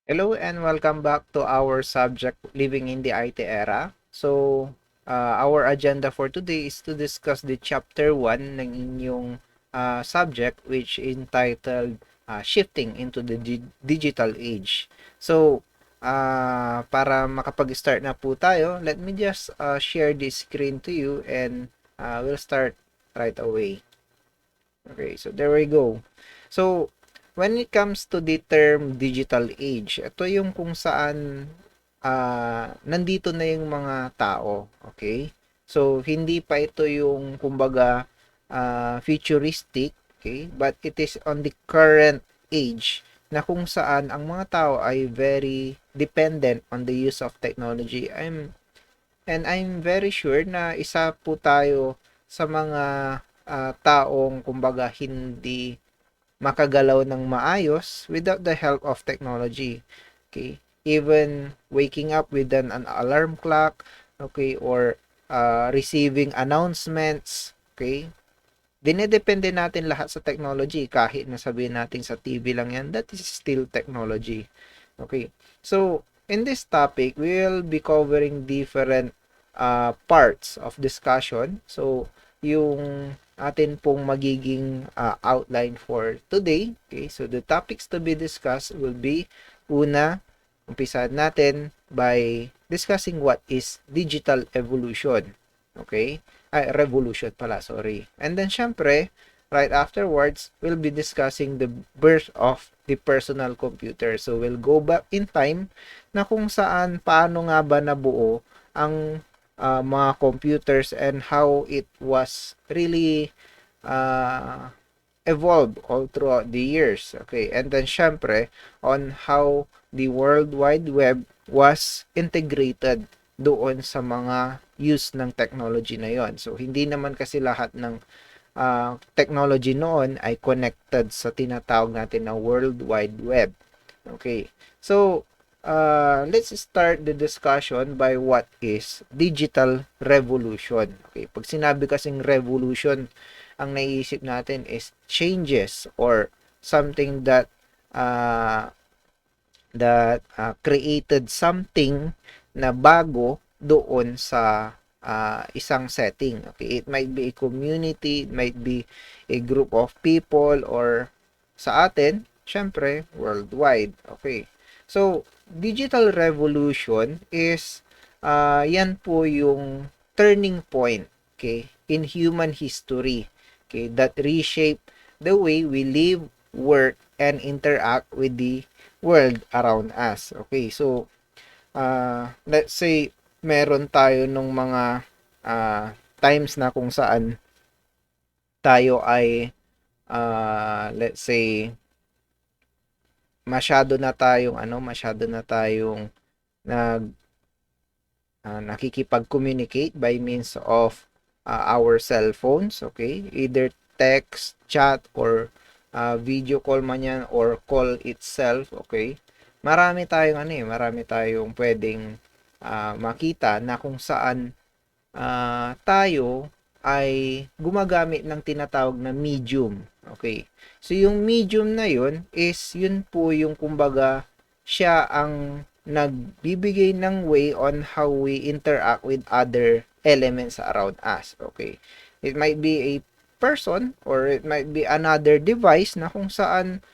Hello and welcome back to our subject Living in the IT Era. Our agenda for today is to discuss the chapter 1 ng inyong subject which entitled Shifting into the Digital Age. Para makapag-start na po tayo, let me just share the screen to you and we'll start right away. Okay, so there we go. So, when it comes to the term digital age, ito yung kung saan nandito na yung mga tao, okay? So, hindi pa ito yung kumbaga futuristic, okay? But it is on the current age na kung saan ang mga tao ay very dependent on the use of technology. I'm very sure na isa po tayo sa mga taong kumbaga hindi makagalaw ng maayos without the help of technology. Okay? Even waking up with an alarm clock, okay, or receiving announcements, okay? Dinedepende natin lahat sa technology kahit na sabihin natin sa TV lang yan, that is still technology. Okay. So, in this topic, we'll be covering different parts of discussion. So, yung atin pong magiging outline for today. Okay, so the topics to be discussed will be una, umpisahan natin by discussing what is digital evolution. Okay? Ay, revolution pala, sorry. And then, syempre, right afterwards, we'll be discussing the birth of the personal computer. So, we'll go back in time na kung saan, paano nga ba nabuo ang mga computers and how it was really uh, evolved all throughout the years. Okay, and then syempre on how the World Wide Web was integrated doon sa mga use ng technology na yon. So hindi naman kasi lahat ng technology noon ay connected sa tinatawag natin na World Wide Web. Okay. So, let's start the discussion by what is digital revolution. Okay, pag sinabi kasing revolution, ang naiisip natin is changes or something that created something na bago doon sa isang setting. Okay, it might be a community, it might be a group of people, or sa atin, syempre, worldwide. Okay. So, digital revolution is yan po yung turning point, okay, in human history, okay, that reshape the way we live, work, and interact with the world around us. Okay, so let's say meron tayo nung mga times na kung saan tayo ay let's say masyado na tayong nag nakikipag-communicate by means of our cell phones, okay? Either text, chat, or video call man yan, or call itself, okay? Marami tayong pwedeng makita na kung saan tayo ay gumagamit ng tinatawag na medium. Okay. So, yung medium na yun is, yun po yung kumbaga, siya ang nagbibigay ng way on how we interact with other elements around us. Okay. It might be a person or it might be another device na kung saan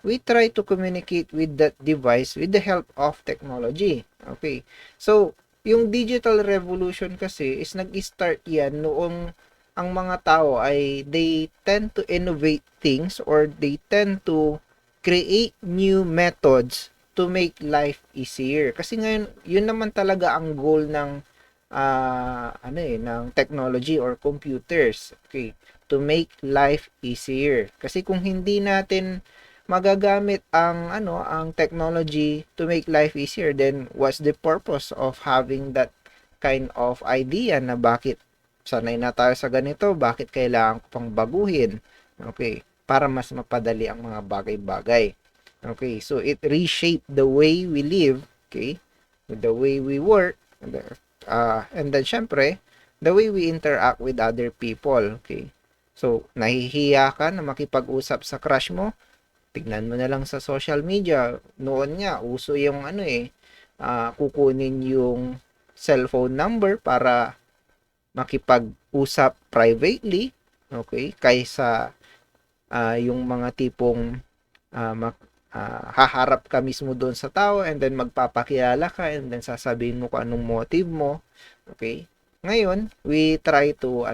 we try to communicate with that device with the help of technology. Okay. So, yung digital revolution kasi is nag-start yan noong ang mga tao ay they tend to innovate things or they tend to create new methods to make life easier. Kasi ngayon, yun naman talaga ang goal ng ng technology or computers. Okay, to make life easier. Kasi kung hindi natin magagamit ang technology to make life easier, then what's the purpose of having that kind of idea na bakit sanay na tayo sa ganito, bakit kailangan ko pang baguhin? Okay, para mas mapadali ang mga bagay-bagay. Okay, so it reshaped the way we live, okay, the way we work, and then syempre, the way we interact with other people, okay. So, nahihiya ka na makipag-usap sa crush mo? tignan mo na lang sa social media. Noon nga, uso yung kukunin yung cellphone number para makipag-usap privately, okay, kaysa yung mga tipong ah, mak- haharap ka mismo doon sa tao and then magpapakilala ka and then sasabihin mo kung anong motive mo. Okay? Ngayon, we try to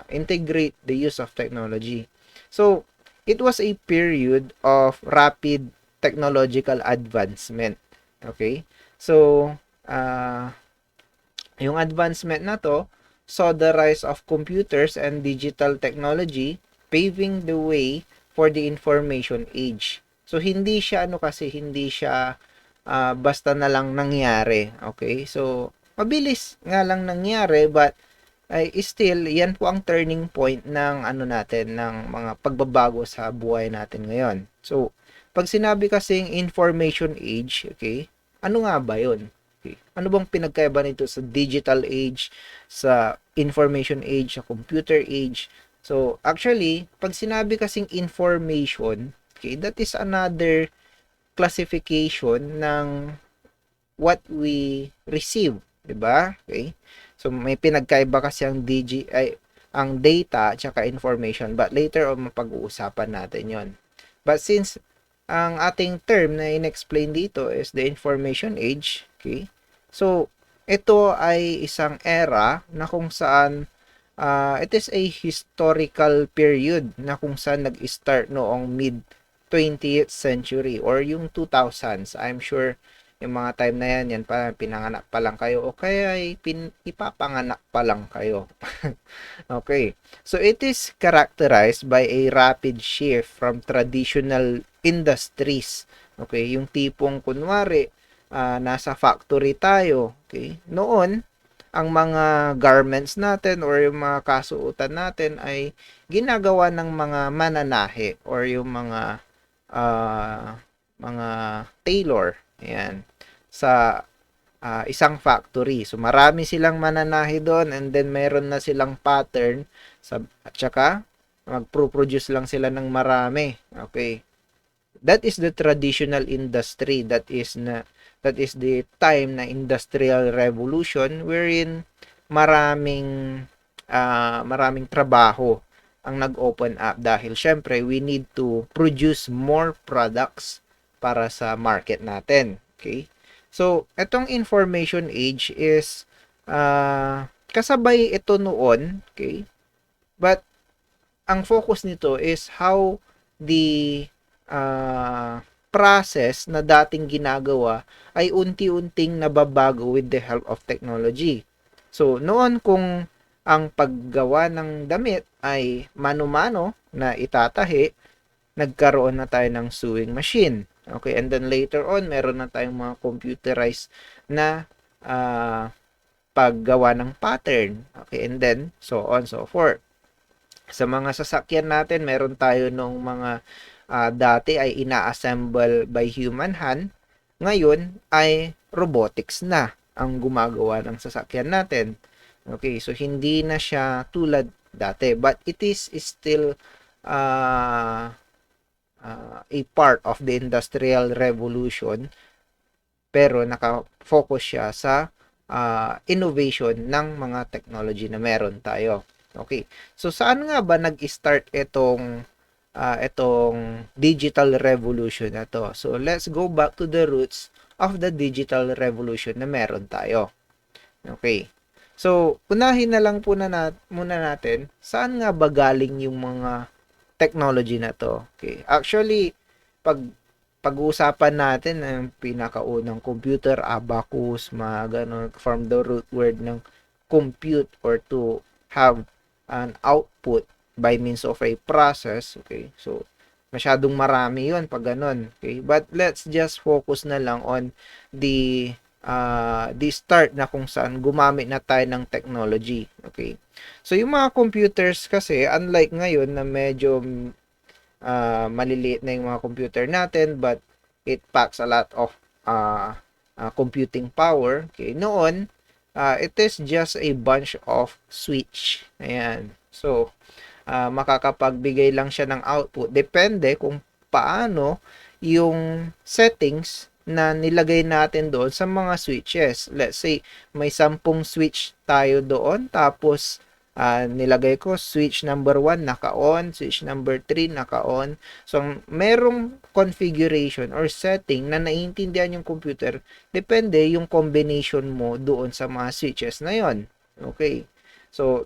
integrate the use of technology. So, it was a period of rapid technological advancement. Okay? So, yung advancement na to saw the rise of computers and digital technology paving the way for the information age. So hindi siya basta na lang nangyari. Okay? So mabilis nga lang nangyari but ay still yan po ang turning point ng ng mga pagbabago sa buhay natin ngayon. So pag sinabi kasing information age, okay? Ano nga ba 'yon? Okay. Ano bang pinagkaiba nito sa digital age, sa information age, sa computer age? So, actually, pag sinabi kasing information, okay, that is another classification ng what we receive, 'di ba? Okay? So, may pinagkaiba kasi ang data at saka information, but later on mapag-uusapan natin 'yon. But since ang ating term na in-explain dito is the information age, okay? So, ito ay isang era na kung saan it is a historical period na kung saan nag-start noong mid 20th century or yung 2000s. I'm sure yung mga time na yan pa pinanganak pa lang kayo o kaya ipapanganak pa lang kayo. Okay. So it is characterized by a rapid shift from traditional industries. Okay, yung tipong kunwari nasa factory tayo, okay? Noon, ang mga garments natin or yung mga kasuotan natin ay ginagawa ng mga mananahe or yung mga tailor. Ayan. Sa isang factory. So marami silang mananahe doon and then meron na silang pattern at saka magpro-produce lang sila ng marami. Okay. That is the traditional industry. That is the time na industrial revolution wherein maraming maraming trabaho ang nag-open up dahil syempre we need to produce more products para sa market natin. Okay? So, etong information age is kasabay ito noon, okay? But ang focus nito is how the process na dating ginagawa ay unti-unting nababago with the help of technology. So, noon kung ang paggawa ng damit ay mano-mano na itatahi, nagkaroon na tayo ng sewing machine. Okay, and then later on, meron na tayong mga computerized na paggawa ng pattern. Okay, and then so on so forth. Sa mga sasakyan natin, meron tayo nung mga dati ay ina-assemble by human hand. Ngayon ay robotics na ang gumagawa ng sasakyan natin. Okay, so hindi na siya tulad dati, but it is still a part of the industrial revolution, pero naka-focus siya sa innovation ng mga technology na meron tayo. Okay. So saan nga ba nag-start itong digital revolution na to? So let's go back to the roots of the digital revolution na meron tayo. Okay. So unahin na lang muna natin saan nga ba galing yung mga technology na to. Okay. Actually, pag-uusapan natin ang pinakaunang computer, abacus, mga ganun, from the root word ng compute or to have an output by means of a process. Okay, so masyadong marami yun pag ganun. Okay, but let's just focus na lang on the start na kung saan gumamit na tayo ng technology. Okay, so yung mga computers kasi, unlike ngayon na medyo maliliit na yung mga computer natin, but it packs a lot of computing power. Okay, noon, it is just a bunch of switch. Ayan. So, makakapagbigay lang siya ng output. Depende kung paano yung settings na nilagay natin doon sa mga switches. Let's say, may 10 switch tayo doon, tapos nilagay ko switch number 1 naka-on, switch number 3 naka-on. So, merong configuration or setting na naiintindihan yung computer, depende yung combination mo doon sa mga switches na yon. Okay. So,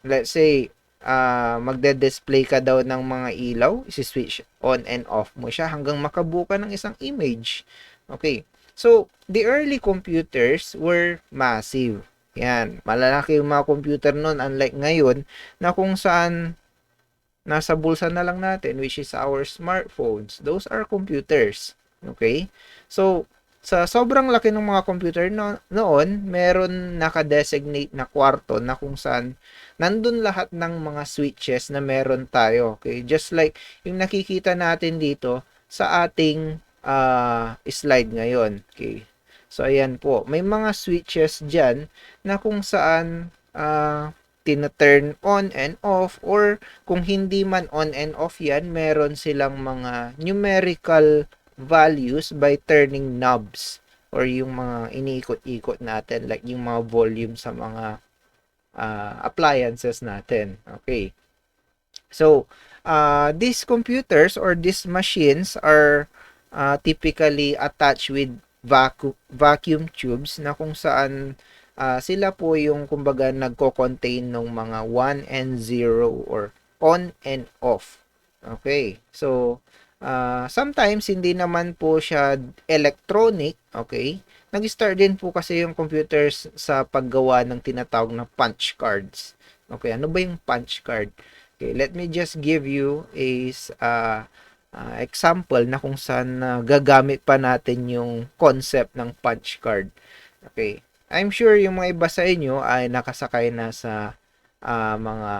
let's say, magde-display ka daw ng mga ilaw, isi-switch on and off mo siya hanggang makabuo ka ng isang image. Okay. So, the early computers were massive. Yan. Malalaki yung mga computer noon, unlike ngayon, na kung saan nasa bulsa na lang natin, which is our smartphones. Those are computers. Okay? So, sa sobrang laki ng mga computer noon, meron naka-designate na kwarto na kung saan nandun lahat ng mga switches na meron tayo. Okay? Just like yung nakikita natin dito sa ating slide ngayon. Okay? So, ayan po. May mga switches dyan na kung saan tina-turn on and off, or kung hindi man on and off yan, meron silang mga numerical values by turning knobs or yung mga iniikot-ikot natin, like yung mga volume sa mga appliances natin. Okay. So, these computers or these machines are typically attached with vacuum tubes na kung saan sila po yung kumbaga nagko-contain ng mga 1 and 0 or on and off. Okay. So, sometimes hindi naman po siya electronic, okay? Nag-start din po kasi yung computers sa paggawa ng tinatawag na punch cards. Okay, ano ba yung punch card? Okay, let me just give you a example na kung saan gagamit pa natin yung concept ng punch card. Okay, I'm sure yung mga iba sa inyo ay nakasakay na sa mga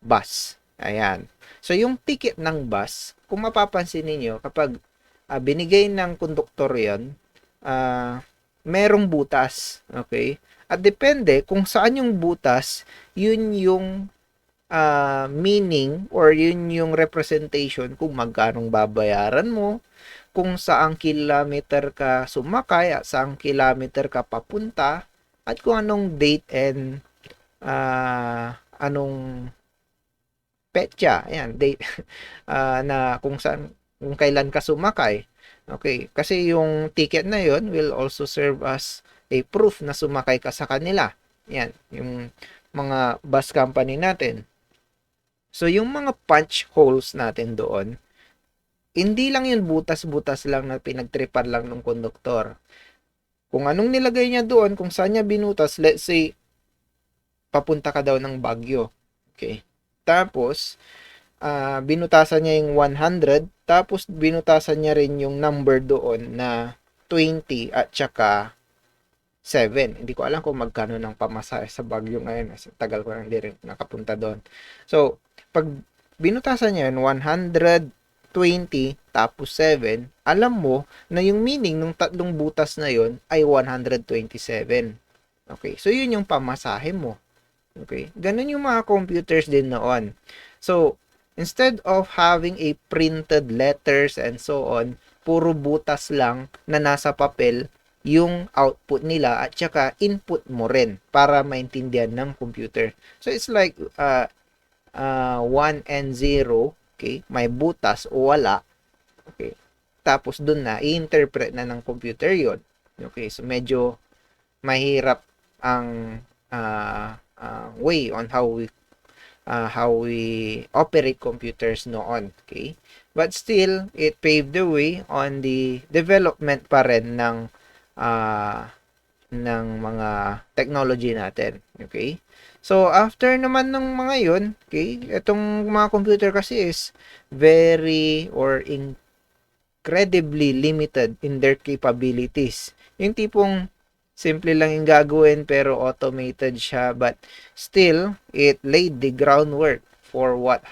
bus. Ayan. So, yung ticket ng bus, kung mapapansin niyo kapag binigay ng konduktor yan, merong butas. Okay? At depende kung saan yung butas, yun yung meaning or yun yung representation kung magkanong babayaran mo, kung saang kilometer ka sumakay at saang kilometer ka papunta, at kung anong date and anong petsa, ayan, date, na kung saan, kung kailan ka sumakay. Okay, kasi yung ticket na yon will also serve as a proof na sumakay ka sa kanila. Yan, yung mga bus company natin. So, yung mga punch holes natin doon, hindi lang yun butas-butas lang na pinagtripan lang ng konduktor. Kung anong nilagay niya doon, kung saan niya binutas, let's say, papunta ka daw ng Baguio. Okay. Tapos, binutasan niya yung 100, tapos binutasan niya rin yung number doon na 20 at saka 7. Hindi ko alam kung magkano ng pamasahe sa Baguio ngayon. Tagal ko nang di rin nakapunta doon. So, pag binutasan niya yun, 120 tapos 7, alam mo na yung meaning ng tatlong butas na yon ay 127. Okay, so yun yung pamasahe mo. Okay? Ganun yung mga computers din noon. So, instead of having a printed letters and so on, puro butas lang na nasa papel yung output nila at saka input mo rin para maintindihan ng computer. So, it's like 1 and 0, okay? May butas o wala. Okay? Tapos, dun na, i-interpret na ng computer yon. Okay? So, medyo mahirap ang way on how we operate computers noon, okay? But still, it paved the way on the development pa rin ng mga technology natin, okay? So, after naman ng mga yun, okay, itong mga computer kasi is very or incredibly limited in their capabilities. Yung tipong simple lang yung gagawin pero automated siya, but still it laid the groundwork for what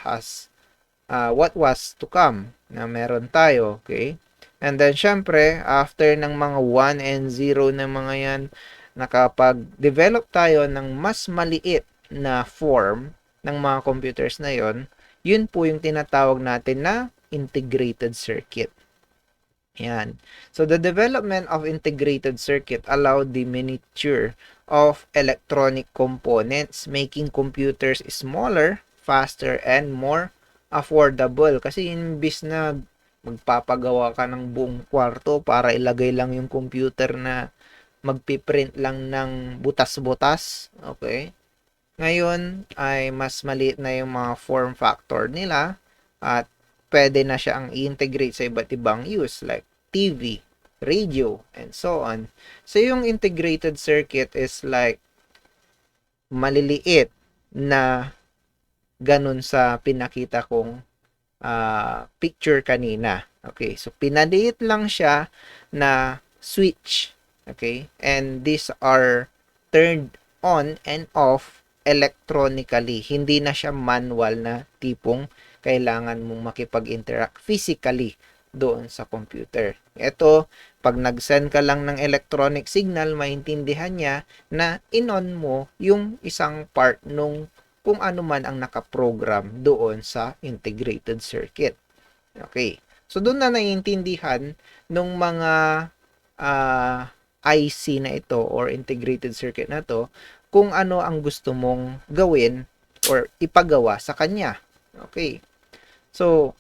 was to come na meron tayo, okay? And then syempre after ng mga 1 and 0 na mga yan, nakapag-develop tayo ng mas maliit na form ng mga computers na yon. Yun po yung tinatawag natin na integrated circuit. Yan. So the development of integrated circuit allowed the miniature of electronic components, making computers smaller, faster, and more affordable. Kasi imbis na magpapagawa ka ng buong kwarto para ilagay lang yung computer na magpiprint lang ng butas-butas, okay? Ngayon ay mas maliit na yung mga form factor nila at pwede na siyang i-integrate sa iba't ibang use like TV, radio, and so on. So yung integrated circuit is like maliliit na ganun sa pinakita kong picture kanina. Okay, so pinaliit lang siya na switch. Okay, and these are turned on and off electronically. Hindi na siya manual na tipong kailangan mong makipag-interact physically doon sa computer. Ito, pag nag-send ka lang ng electronic signal, maintindihan niya na in-on mo yung isang part nung kung ano man ang nakaprogram doon sa integrated circuit. Okay. So, doon na naiintindihan nung mga IC na ito or integrated circuit na to kung ano ang gusto mong gawin or ipagawa sa kanya. Okay. So,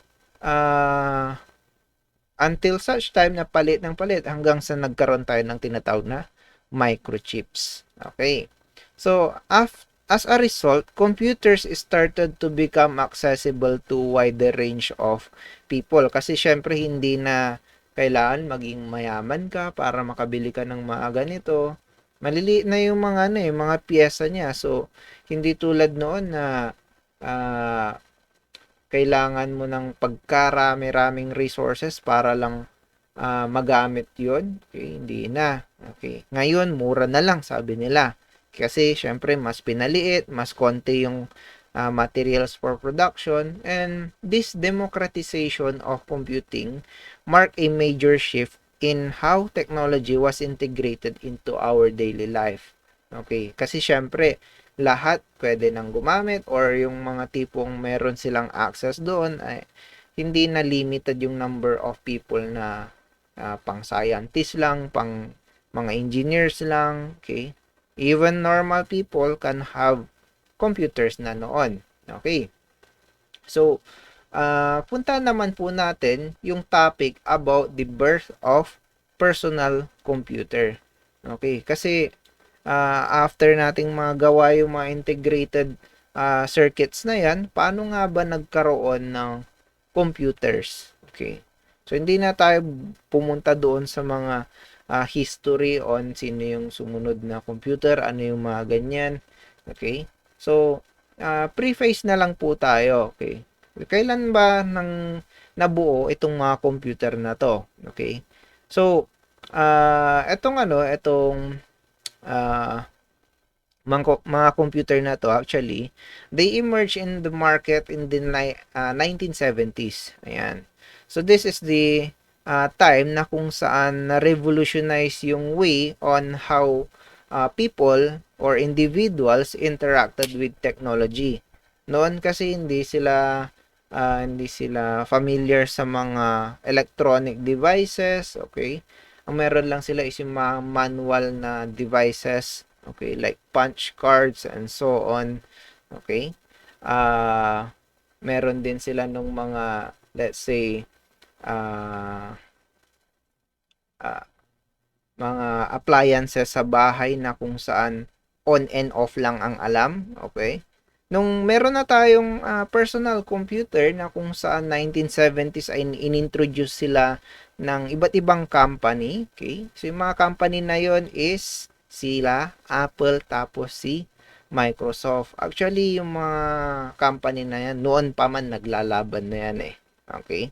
until such time na palit ng palit hanggang sa nagkaroon tayo ng tinatawag na microchips. Okay. So, as a result, computers started to become accessible to wider range of people. Kasi syempre hindi na kailangan maging mayaman ka para makabili ka ng mga ganito. Maliliit na yung mga mga piyesa niya. So, hindi tulad noon na kailangan mo ng pagkarami-raming resources para lang magamit yun. Okay, hindi na. Okay. Ngayon, mura na lang, sabi nila. Kasi, syempre, mas pinaliit, mas konti yung materials for production, and this democratization of computing marked a major shift in how technology was integrated into our daily life. Okay, kasi syempre, lahat pwede nang gumamit or yung mga tipong meron silang access doon ay hindi na limited yung number of people na pang scientist lang, pang mga engineers lang, okay? Even normal people can have computers na noon. Okay. So, punta naman po natin yung topic about the birth of personal computer. Okay, kasi after nating magawa yung mga integrated circuits na yan, paano nga ba nagkaroon ng computers? Okay. So, hindi na tayo pumunta doon sa mga history on sino yung sumunod na computer, ano yung mga ganyan. Okay. So, preface na lang po tayo. Okay. Kailan ba nabuo itong mga computer na to? Okay. So, itong mga computer na to actually, they emerged in the market in the 1970s. Ayan. So, this is the time na kung saan na-revolutionize yung way on how people or individuals interacted with technology. Noon kasi hindi sila familiar sa mga electronic devices, okay? Ang meron lang sila is yung mga manual na devices, okay, like punch cards and so on, okay? Meron din sila nung mga, let's say, mga appliances sa bahay na kung saan on and off lang ang alam, okay? Nung meron na tayong personal computer na kung saan 1970s ay inintroduce sila ng iba't ibang company, okay? So yung mga company na yon is sila, Apple, tapos si Microsoft. Actually, yung mga company na yan, noon pa man naglalaban na yan eh. Okay?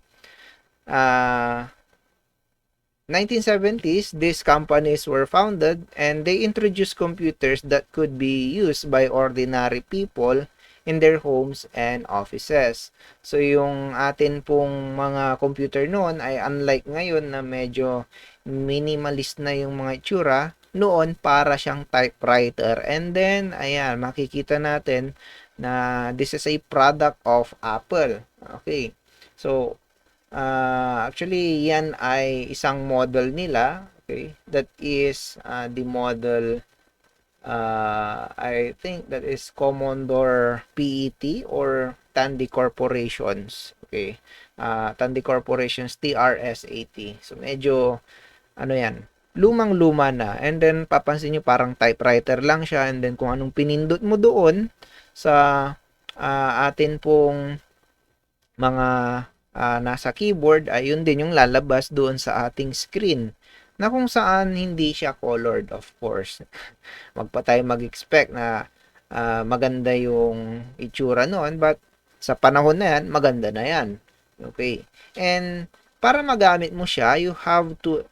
1970s, these companies were founded and they introduced computers that could be used by ordinary people in their homes and offices. So, yung atin pong mga computer noon ay unlike ngayon na medyo minimalist na yung mga itsura, noon para siyang typewriter. And then, ayan, makikita natin na this is a product of Apple. Okay. So, Actually, yan ay isang model nila. Okay? That is the model, I think that is Commodore PET or Tandy Corporations. Okay? Tandy Corporations TRS-80. So, medyo, ano yan, lumang-luma na. And then, papansin nyo, parang typewriter lang siya. And then, kung anong pinindot mo doon sa atin pong mga nasa keyboard, ay yun din yung lalabas doon sa ating screen na kung saan hindi siya colored, of course. Wag pa tayo mag-expect na maganda yung itsura noon, but sa panahon na yan, maganda na yan. Okay. And para magamit mo siya, you have to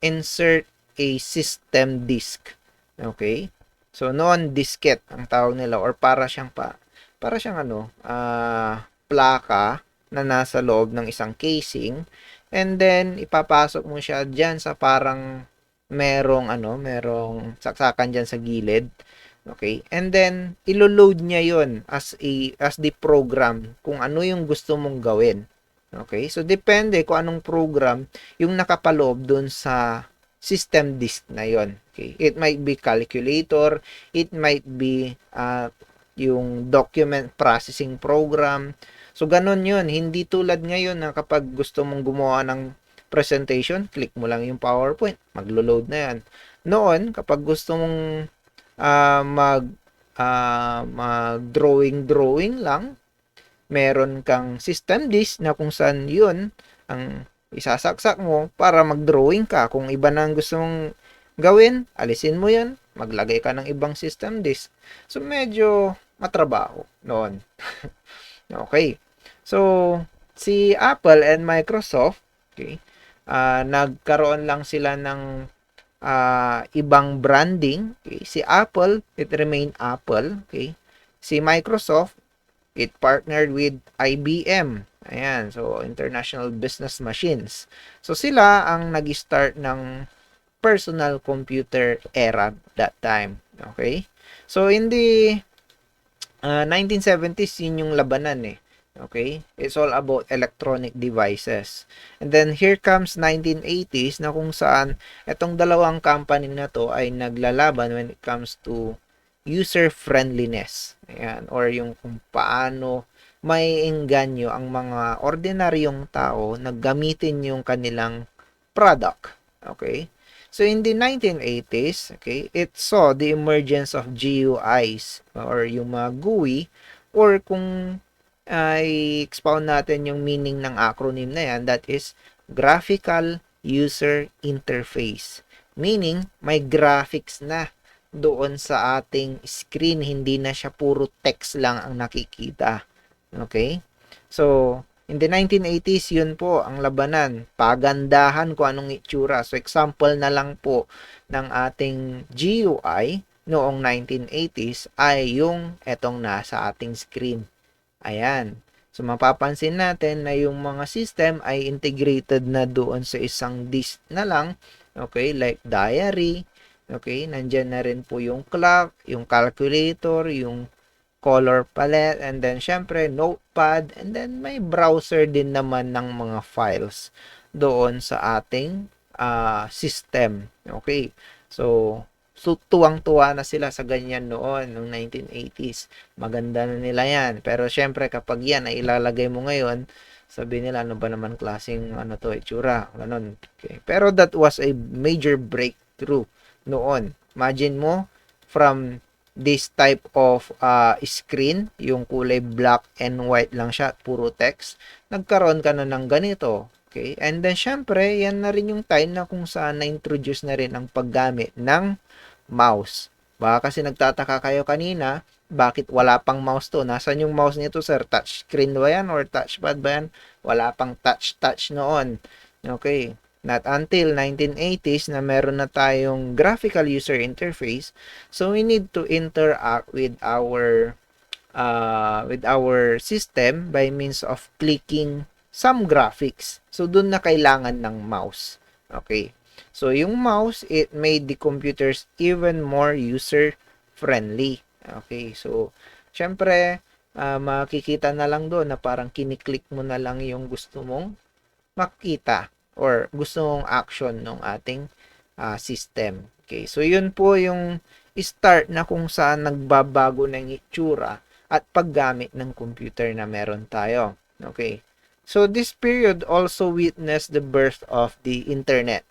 insert a system disk. Okay? So, noon, disket ang tawag nila, or para siyang plaka na nasa loob ng isang casing, and then ipapasok mo siya diyan sa parang merong saksakan diyan sa gilid. Okay? And then ilo-load niya 'yon as the program kung ano yung gusto mong gawin. Okay? So depende kung anong program yung nakapaloob dun sa system disk na 'yon. Okay? It might be calculator, it might be yung document processing program. So, ganun yun. Hindi tulad ngayon na kapag gusto mong gumawa ng presentation, click mo lang yung PowerPoint. Maglo-load na yan. Noon, kapag gusto mong mag-drawing lang, meron kang system disk na kung saan yun ang isasaksak mo para mag-drawing ka. Kung iba na ang gusto mong gawin, alisin mo yan, maglagay ka ng ibang system disk. So, medyo matrabaho noon. Okay. So, si Apple and Microsoft, okay, nagkaroon lang sila ng ibang branding. Okay. Si Apple, it remained Apple. Okay. Si Microsoft, it partnered with IBM. Ayan, so International Business Machines. So, sila ang nag-start ng personal computer era that time. Okay. So, in the 1970s, yun yung labanan eh. Okay? It's all about electronic devices. And then, here comes 1980s na kung saan itong dalawang company na to ay naglalaban when it comes to user-friendliness. Ayan. Or yung kung paano may engganyo ang mga ordinaryong tao na gamitin yung kanilang product. Okay? So, in the 1980s, okay, it saw the emergence of GUIs or yung mga GUI, or kung i-expound natin yung meaning ng acronym na yan, that is Graphical User Interface. Meaning, may graphics na doon sa ating screen, hindi na siya puro text lang ang nakikita. Okay? So, in the 1980s, yun po ang labanan. Pagandahan kung anong itsura. So, example na lang po ng ating GUI noong 1980s ay yung etong nasa ating screen. Ayan. So, mapapansin natin na yung mga system ay integrated na doon sa isang disk na lang. Okay, like diary. Okay, nandyan na rin po yung clock, yung calculator, yung color palette, and then syempre notepad, and then may browser din naman ng mga files doon sa ating system. Okay, so tuwang-tuwa na sila sa ganyan noon, noong 1980s. Maganda na nila yan. Pero syempre, kapag yan ay ilalagay mo ngayon, sabi nila, ano ba naman klaseng itsura. Ganun. Okay. Pero that was a major breakthrough noon. Imagine mo, from this type of screen, yung kulay black and white lang siya, puro text, nagkaroon ka na ng ganito. Okay? And then, syempre, yan na rin yung time na kung saan na-introduce na rin ang paggamit ng mouse. Baka kasi nagtataka kayo kanina, bakit wala pang mouse to? Nasaan yung mouse nito, sir? Touchscreen ba yan or touchpad ba yan? Wala pang touch noon. Okay. Not until 1980s na meron na tayong graphical user interface. So, we need to interact with our system by means of clicking some graphics. So, dun na kailangan ng mouse. Okay. So, yung mouse, it made the computers even more user-friendly. Okay, so, syempre, makikita na lang doon na parang kiniklik mo na lang yung gusto mong makita or gusto mong action ng ating system. Okay, so yun po yung start na kung saan nagbabago ng itsura at paggamit ng computer na meron tayo. Okay, so this period also witnessed the birth of the internet.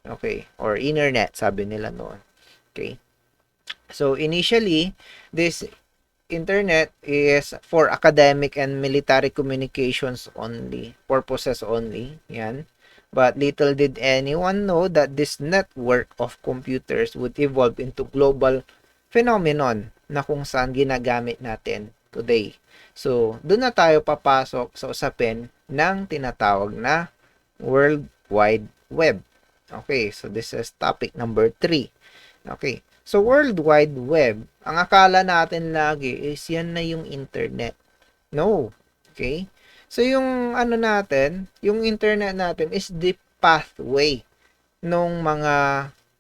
Okay, or internet sabi nila noon. Okay, so initially this internet is for academic and military communications only, purposes only. Yan. But little did anyone know that this network of computers would evolve into global phenomenon na kung saan ginagamit natin today. So, doon na tayo papasok sa usapin ng tinatawag na World Wide Web. Okay, so this is topic number 3. Okay, so World Wide Web, ang akala natin lagi is yan na yung internet. No. Okay? So yung ano natin, yung internet natin is the pathway ng mga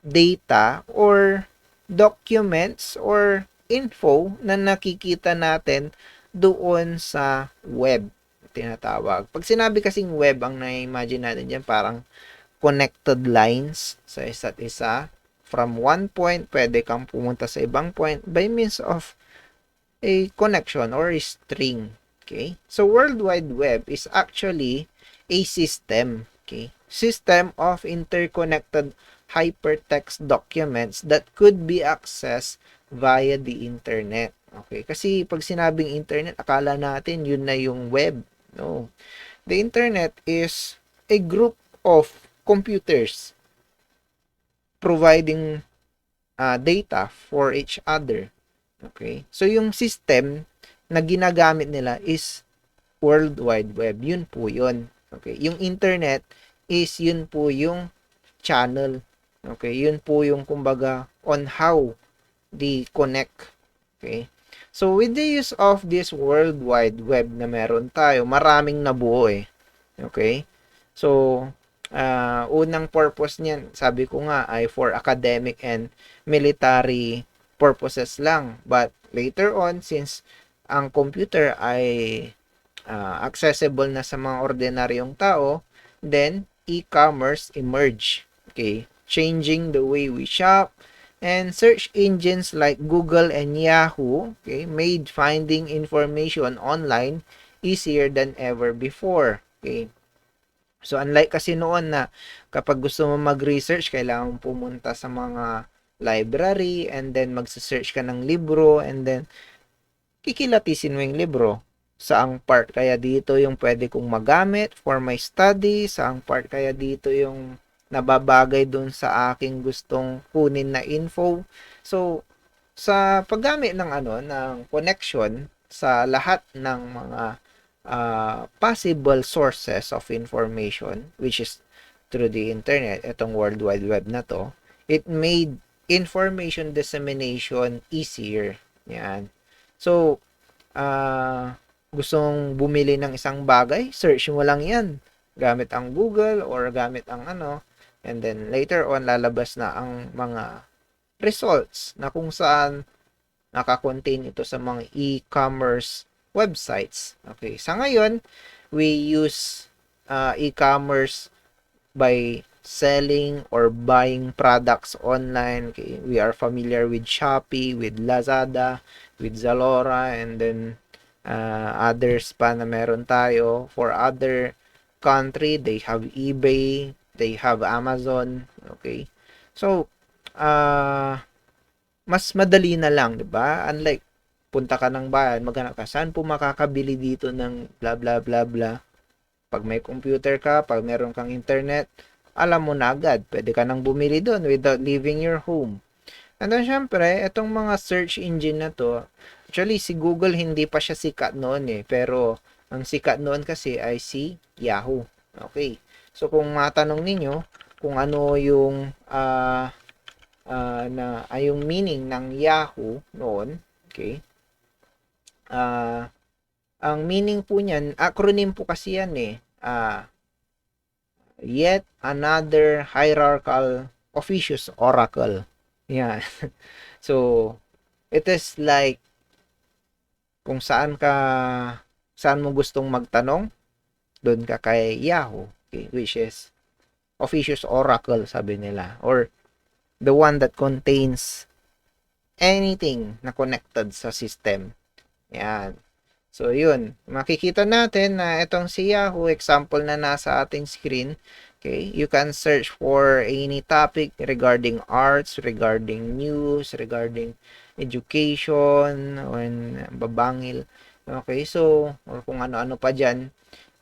data or documents or info na nakikita natin doon sa web tinatawag. Pag sinabi kasing web, ang na-imagine natin dyan parang connected lines sa isa't isa. From one point, pwede kang pumunta sa ibang point by means of a connection or a string. Okay? So, World Wide Web is actually a system. Okay? System of interconnected hypertext documents that could be accessed via the internet. Okay? Kasi pag sinabing internet, akala natin yun na yung web. No. The internet is a group of computers providing data for each other. Okay? So, yung system na ginagamit nila is World Wide Web. Yun po yun. Okay? Yung internet is yun po yung channel. Okay? Yun po yung kumbaga on how they connect. Okay? So, with the use of this World Wide Web na meron tayo, maraming nabuo eh. Okay? So, unang purpose niyan, sabi ko nga, ay for academic and military purposes lang. But later on, since ang computer ay accessible na sa mga ordinaryong tao, then e-commerce emerge. Okay? Changing the way we shop, and search engines like Google and Yahoo, okay, made finding information online easier than ever before. Okay? So, unlike kasi noon na kapag gusto mo mag-research, kailangan pumunta sa mga library and then magsa-search ka ng libro and then kikilatisin mo yung libro. Saang part kaya dito yung pwede kong magamit for my study? Saang part kaya dito yung nababagay dun sa aking gustong kunin na info? So, sa paggamit ng ng connection sa lahat ng mga possible sources of information, which is through the internet, itong World Wide Web na to, it made information dissemination easier. Yan. So, gustong bumili ng isang bagay, search mo lang yan. Gamit ang Google or gamit ang and then later on, lalabas na ang mga results na kung saan nakakontain ito sa mga e-commerce websites. Okay, sa ngayon, we use e-commerce by selling or buying products online. Okay, we are familiar with Shopee, with Lazada, with Zalora, and then others pa na meron tayo. For other country, they have eBay, they have Amazon. Okay, so mas madali na lang, 'di ba? Unlike punta ka ng bayan, maghanap ka, saan po makakabili dito ng bla bla bla bla. Pag may computer ka, pag meron kang internet, alam mo na agad. Pwede ka nang bumili doon without leaving your home. And then, syempre, itong mga search engine na to, actually, si Google hindi pa siya sikat noon eh. Pero, ang sikat noon kasi ay si Yahoo. Okay. So, kung matanong ninyo, kung ano yung yung meaning ng Yahoo noon, okay, ang meaning po niyan, acronym po kasi yan eh, yet another hierarchical officious oracle. Yan. So, it is like kung saan mo gustong magtanong, doon ka kay Yahoo. Okay, which is Officious Oracle, sabi nila. Or the one that contains anything na connected sa system. Yan. So, yun. Makikita natin na itong si Yahoo, example na nasa ating screen. Okay, you can search for any topic regarding arts, regarding news, regarding education, o babangil. Okay, so, or kung ano-ano pa dyan.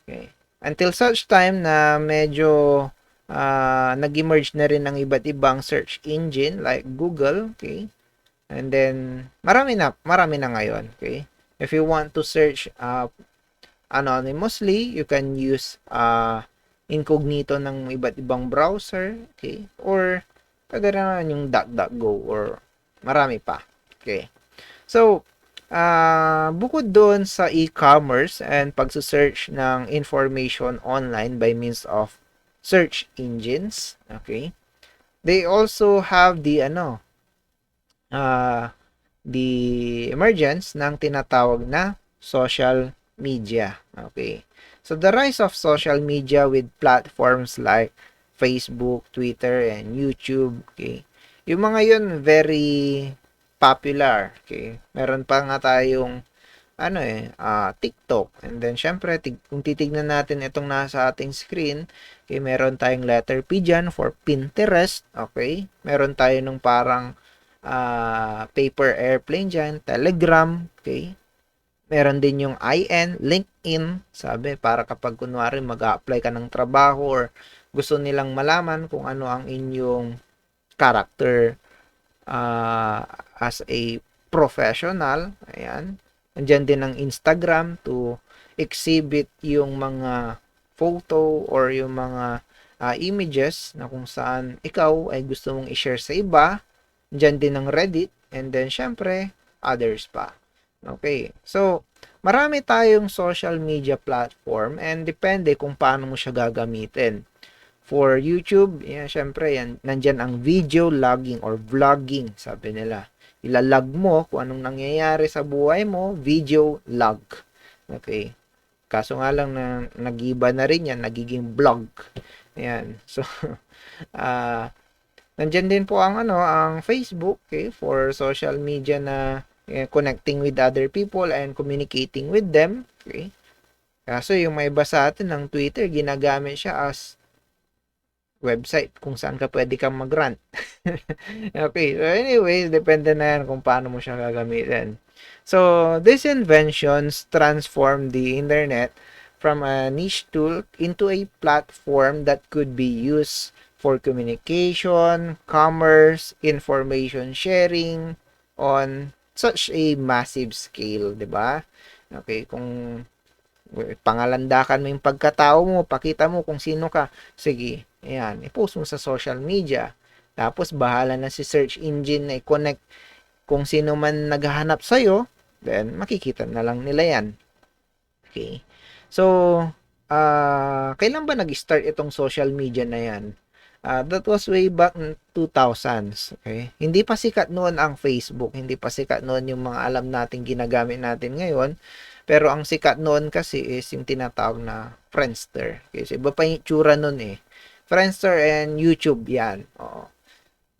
Okay. Until such time na medyo nag-emerge na rin ng iba't ibang search engine like Google, okay? And then, marami na ngayon, okay? If you want to search anonymously, you can use incognito ng iba't ibang browser, okay? Or, pwede naman yung DuckDuckGo or marami pa, okay? So, bukod doon sa e-commerce and pagsusearch ng information online by means of search engines, okay? They also have the emergence ng tinatawag na social media. Okay. So the rise of social media with platforms like Facebook, Twitter, and YouTube. Okay. Yung mga yun very popular. Okay. Meron pa nga tayong TikTok. And then, syempre, kung titignan natin itong nasa ating screen, okay, meron tayong letter P dyan for Pinterest. Okay. Meron tayo nung parang paper airplane dyan, Telegram, okay? Meron din yung IN, LinkedIn, sabi, para kapag kunwari mag-a-apply ka ng trabaho or gusto nilang malaman kung ano ang inyong character as a professional, ayan. Andyan din ang Instagram to exhibit yung mga photo or yung mga images na kung saan ikaw ay gusto mong i-share sa iba. Diyan din ang Reddit, and then syempre others pa. Okay. So, marami tayong social media platform and depende kung paano mo siya gagamitin. For YouTube, yan, syempre, yan, nandyan ang video logging or vlogging, sabi nila. Ilalog mo kung anong nangyayari sa buhay mo, video log. Okay. Kaso nga lang na nag-iba na rin yan, nagiging vlog. Ayan. So, nandyan din po ang Facebook, okay, for social media na connecting with other people and communicating with them, okay. Kaso yung may iba sa atin ng Twitter, ginagamit siya as website kung saan ka pwede kang mag-rant. Okay, so anyways, depende na yan kung paano mo siya gagamitin. So, these inventions transform the internet from a niche tool into a platform that could be used for communication, commerce, information sharing on such a massive scale, 'di ba? Okay, kung pangalandakan mo yung pagkatao mo, pakita mo kung sino ka. Sige, ayan, i-post mo sa social media. Tapos bahala na si search engine na i-connect kung sino man naghahanap sa'yo, then makikita na lang nila yan. Okay. So, kailan ba nag-start itong social media na yan? That was way back in 2000s. Okay? Hindi pa sikat noon ang Facebook. Hindi pa sikat noon yung mga alam natin ginagamit natin ngayon. Pero ang sikat noon kasi is yung tinatawag na Friendster. Okay, so iba pa yung tsura noon eh. Friendster and YouTube yan. Oo.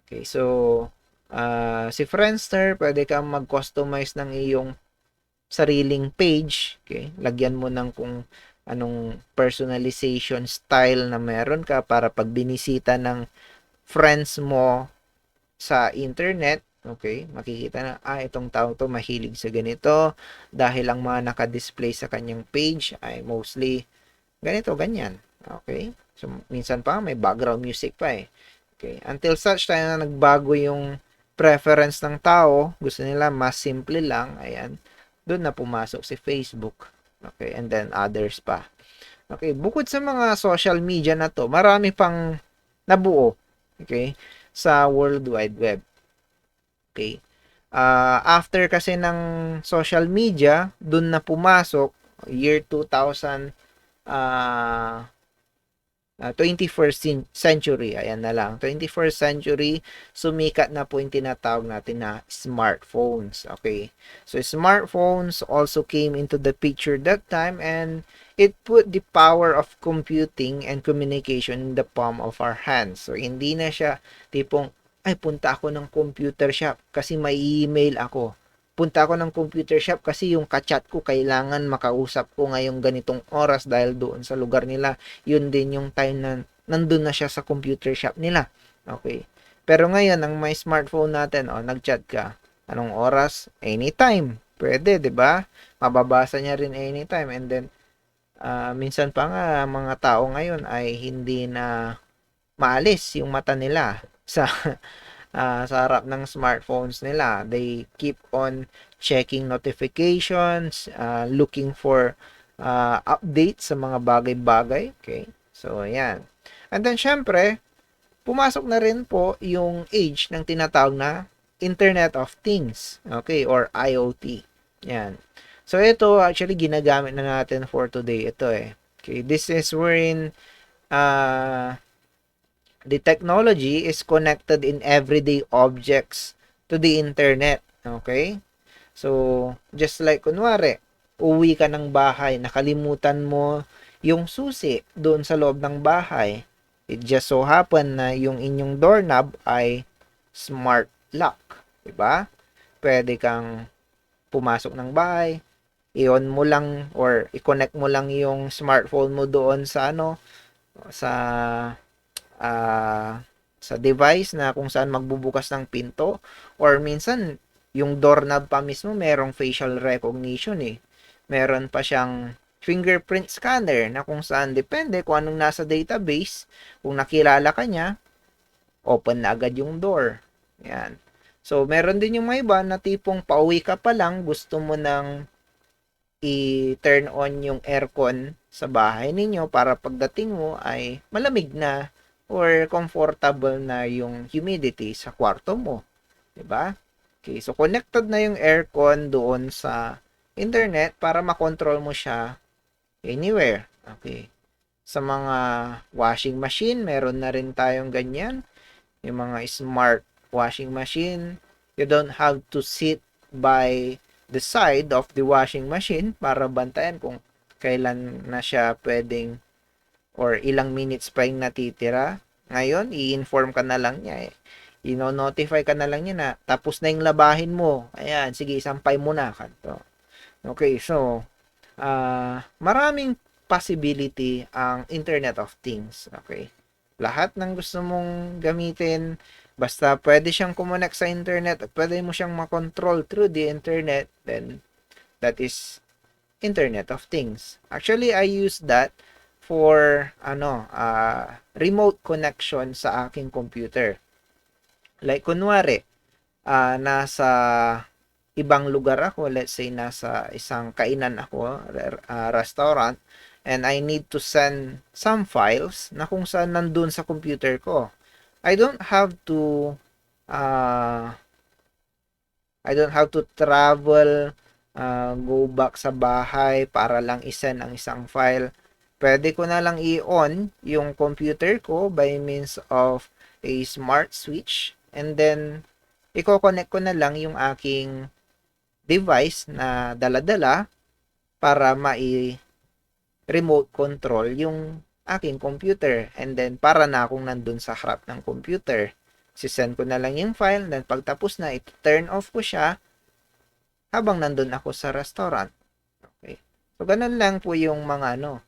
Okay, so si Friendster, pwede kang mag-customize ng iyong sariling page. Okay, lagyan mo ng kung anong personalization style na meron ka para pag binisita ng friends mo sa internet, okay, makikita na, itong tao to mahilig sa ganito dahil ang mga naka-display sa kanyang page ay mostly ganito, ganyan. Okay? So, minsan pa may background music pa eh. Okay? Until such time na nagbago yung preference ng tao, gusto nila mas simple lang, ayan, doon na pumasok si Facebook. Okay? And then others pa. Okay? Bukod sa mga social media na to, marami pang nabuo. Okay? Sa World Wide Web. Okay. After kasi ng social media, dun na pumasok year 2000, 21st century, ayan na lang, 21st century, sumikat na po yung tinatawag natin na smartphones. Okay, so smartphones also came into the picture that time, and it put the power of computing and communication in the palm of our hands. So hindi na siya tipong, ay punta ako ng computer shop kasi may email ako, punta ako ng computer shop kasi yung kachat ko kailangan makausap ko ngayong ganitong oras dahil doon sa lugar nila. Yun din yung time na nandun na siya sa computer shop nila. Okay. Pero ngayon, ang may smartphone natin, nag-chat ka. Anong oras? Anytime. Pwede, di ba? Mababasa niya rin anytime. And then, minsan pa nga, mga tao ngayon ay hindi na maalis yung mata nila sa sa harap ng smartphones nila. They keep on checking notifications, looking for updates sa mga bagay-bagay. Okay? So, ayan. And then, syempre, pumasok na rin po yung age ng tinatawag na Internet of Things. Okay? Or IoT. Yan. So, ito, actually, ginagamit na natin for today. Ito Okay? This is wherein the technology is connected in everyday objects to the internet. Okay? So, just like kunwari, uwi ka ng bahay, nakalimutan mo yung susi doon sa loob ng bahay. It just so happen na yung inyong doorknob ay smart lock. Diba? Pwede kang pumasok ng bahay, i-on mo lang or i-connect mo lang yung smartphone mo doon sa sa uh, sa device na kung saan magbubukas ng pinto, or minsan yung doorknob pa mismo merong facial recognition meron pa siyang fingerprint scanner na kung saan depende kung anong nasa database, kung nakilala ka niya, open na agad yung door. Yan. So meron din yung may iba na tipong pauwi ka pa lang, gusto mo nang i-turn on yung aircon sa bahay ninyo para pagdating mo ay malamig na or comfortable na yung humidity sa kwarto mo. 'Di ba? Okay, so connected na yung aircon doon sa internet para makontrol mo siya anywhere. Okay. Sa mga washing machine, meron na rin tayong ganyan. Yung mga smart washing machine, you don't have to sit by the side of the washing machine para bantayan kung kailan na siya pwedeng or ilang minutes pa yung natitira. Ngayon, i-inform ka na lang niya i-notify ka na lang niya na tapos na yung labahin mo. Ayan, sige, sampay mo na. Kanto. Okay, so, maraming possibility ang Internet of Things. Okay. Lahat ng gusto mong gamitin, basta pwede siyang kumonek sa internet at pwede mo siyang makontrol through the internet, then that is Internet of Things. Actually, I use that for remote connection sa aking computer. Like kunwari, nasa ibang lugar ako, let's say nasa isang kainan ako, restaurant, and I need to send some files na kung saan nandun sa computer ko. I don't have to travel, go back sa bahay para lang isend ang isang file. Pwede ko na lang i-on yung computer ko by means of a smart switch, and then i-connect ko na lang yung aking device na dala-dala para remote control yung aking computer, and then para na akong nandun sa harap ng computer, sisend ko na lang yung file, then pagtapos na, i-turn off ko siya habang nandun ako sa restaurant. Okay. So, ganun lang po yung mga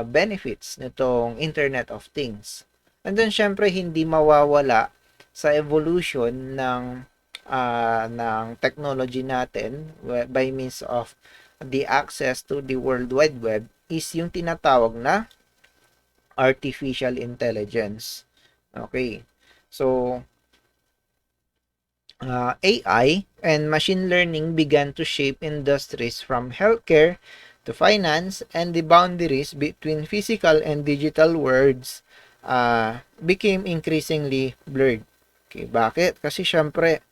benefits nitong Internet of Things. And then, syempre, hindi mawawala sa evolution ng technology natin by means of the access to the World Wide Web is yung tinatawag na artificial intelligence. Okay. So, AI and machine learning began to shape industries from healthcare to finance, and the boundaries between physical and digital worlds became increasingly blurred. Okay, bakit? Kasi syempre,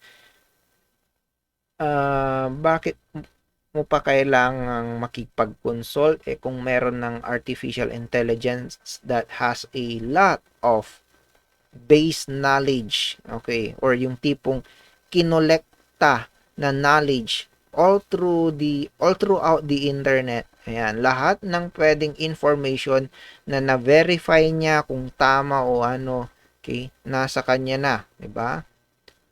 bakit mo pa kailangang makipag-consult kung meron ng artificial intelligence that has a lot of base knowledge, okay, or yung tipong kinolekta na knowledge all throughout the internet. Ayan, lahat ng pwedeng information na na-verify niya kung tama o ano, okay, nasa kanya na, 'di ba?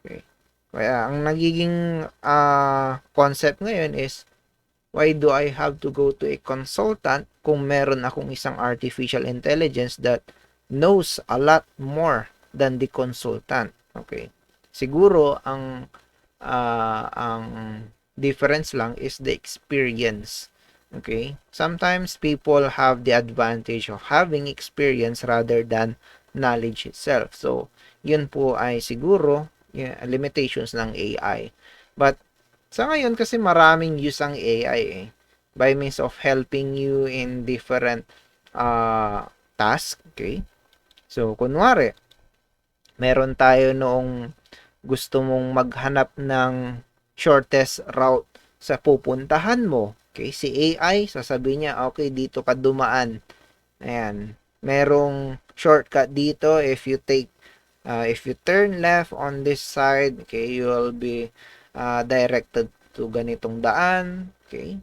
Okay. Kaya ang nagiging concept ngayon is, why do I have to go to a consultant kung meron akong isang artificial intelligence that knows a lot more than the consultant? Okay. Siguro ang difference lang is the experience. Okay? Sometimes people have the advantage of having experience rather than knowledge itself. So, yun po ay siguro limitations ng AI. But sa ngayon kasi maraming use ang AI by means of helping you in different tasks, okay? So, kunwari, meron tayo noong gusto mong maghanap ng shortest route sa pupuntahan mo. Okay, si AI, sasabihin niya, okay, dito ka dumaan. Ayan, merong shortcut dito if you turn left on this side, okay, you will be directed to ganitong daan, okay.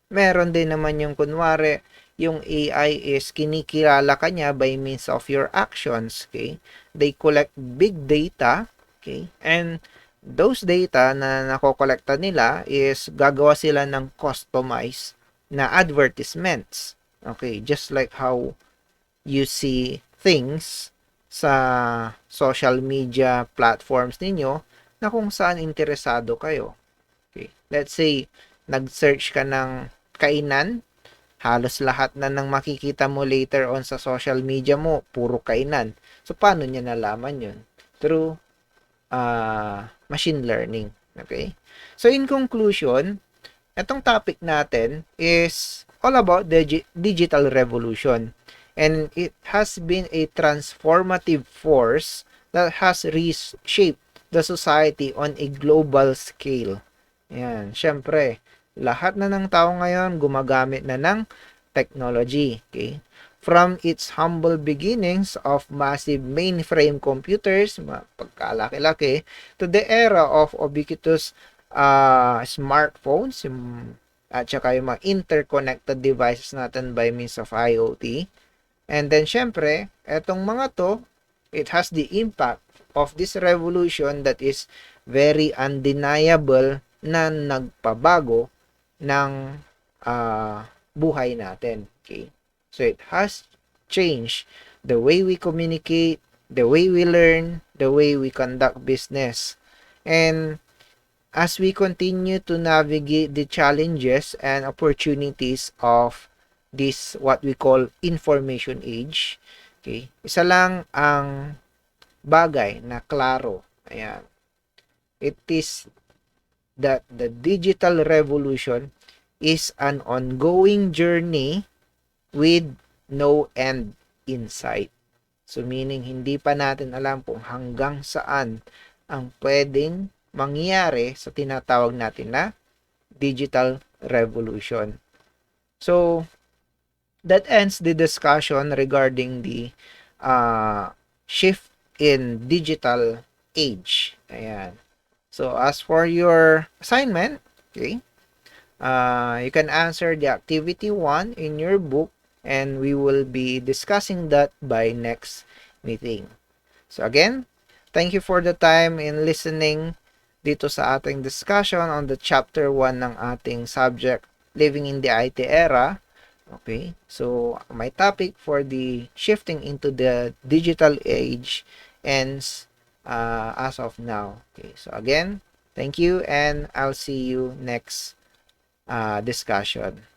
Meron din naman yung kunwari, yung AI is kinikilala ka niya by means of your actions, okay. They collect big data, okay, and those data na nakokolekta nila is gagawa sila ng customized na advertisements, okay, just like how you see things sa social media platforms ninyo na kung saan interesado kayo. Okay. Let's say, nag-search ka ng kainan, halos lahat na ng makikita mo later on sa social media mo, puro kainan. So, paano niya nalaman yun? Through machine learning. Okay? So, in conclusion, itong topic natin is all about the digital revolution. And it has been a transformative force that has reshaped the society on a global scale. Yan, syempre, lahat na ng tao ngayon gumagamit na ng technology. Okay? From its humble beginnings of massive mainframe computers, pagkalaki-laki, to the era of ubiquitous smartphones, at saka yung mga interconnected devices natin by means of IoT. And then, syempre, etong mga to, it has the impact of this revolution that is very undeniable na nagpabago ng buhay natin. Okay? So, it has changed the way we communicate, the way we learn, the way we conduct business. And as we continue to navigate the challenges and opportunities of this what we call information age, okay, isa lang ang bagay na klaro. Ayan. It is that the digital revolution is an ongoing journey with no end in sight. So meaning hindi pa natin alam kung hanggang saan ang pwedeng mangyari sa tinatawag natin na digital revolution. So that ends the discussion regarding the shift in digital age. Ayan. So, as for your assignment, okay, you can answer the activity 1 in your book and we will be discussing that by next meeting. So, again, thank you for the time in listening dito sa ating discussion on the chapter 1 ng ating subject, Living in the IT Era. Okay, so my topic for the shifting into the digital age ends as of now. Okay, so again, thank you and I'll see you next discussion.